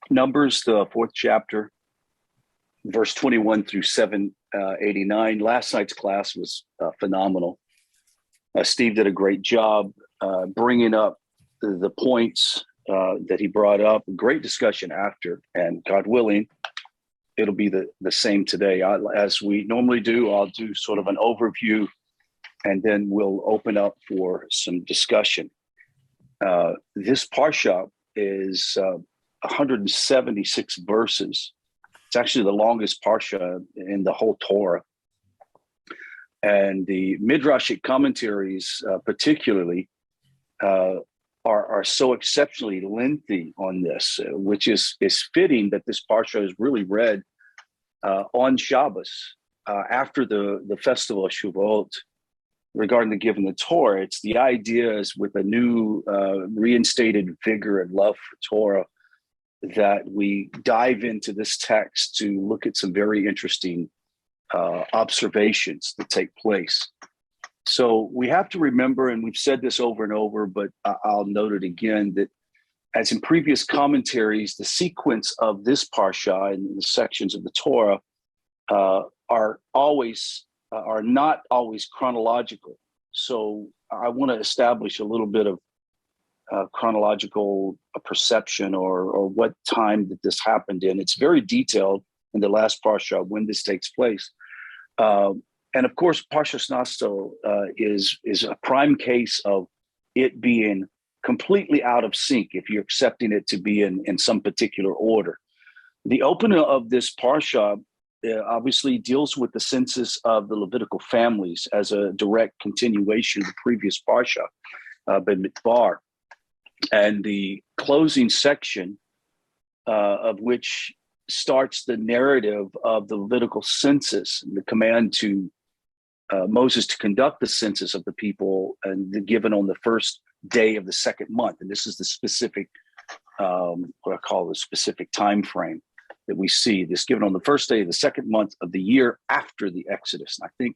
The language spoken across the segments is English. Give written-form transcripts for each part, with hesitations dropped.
Numbers, the fourth chapter, verse 21 through 789. Last night's class was phenomenal. Steve did a great job bringing up the points that he brought up. Great discussion after, and God willing, it'll be the same today. As we normally do, I'll do sort of an overview, and then we'll open up for some discussion. This parsha is 176 verses. It's actually the longest parsha in the whole Torah. And the Midrashic commentaries, particularly, are so exceptionally lengthy on this, which is fitting that this parsha is really read on Shabbos after the festival of Shavuot. Regarding the giving the Torah, it's the idea is with a new reinstated vigor and love for Torah that we dive into this text to look at some very interesting observations that take place. So we have to remember, and we've said this over and over, but I'll note it again, that as in previous commentaries, the sequence of this parsha and the sections of the Torah are not always chronological. So I want to establish a little bit of chronological perception or what time that this happened in. It's very detailed in the last parsha when this takes place. And of course, Parashat Naso is a prime case of it being completely out of sync if you're accepting it to be in some particular order. The opener of this parsha obviously deals with the census of the Levitical families as a direct continuation of the previous parsha, B'midbar. And the closing section of which starts the narrative of the Levitical census and the command to Moses to conduct the census of the people and given on the first day of the second month. And this is the specific, what I call the specific time frame that we see. This given on the first day of the second month of the year after the Exodus. And I think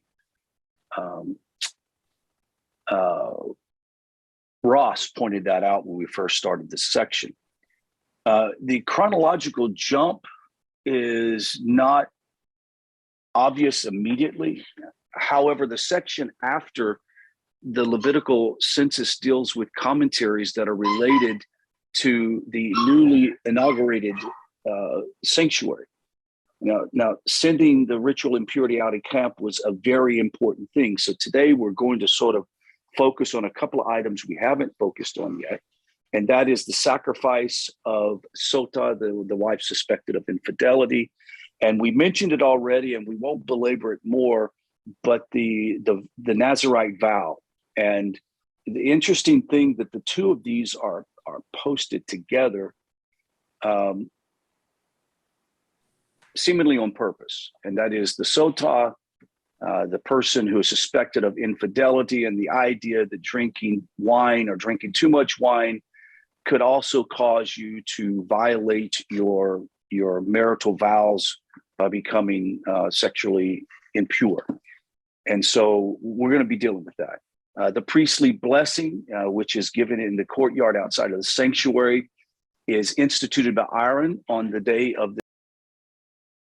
Ross pointed that out when we first started this section. The chronological jump is not obvious immediately. However, the section after the Levitical census deals with commentaries that are related to the newly inaugurated sanctuary. Now, sending the ritual impurity out of camp was a very important thing. So today we're going to sort of focus on a couple of items we haven't focused on yet. And that is the sacrifice of Sota, the wife suspected of infidelity. And we mentioned it already, and we won't belabor it more, but the Nazirite vow. And the interesting thing that the two of these are posted together seemingly on purpose. And that is the Sota, the person who is suspected of infidelity, and the idea that drinking wine or drinking too much wine could also cause you to violate your marital vows by becoming sexually impure. And so we're going to be dealing with that. The priestly blessing, which is given in the courtyard outside of the sanctuary, is instituted by Aaron on the day of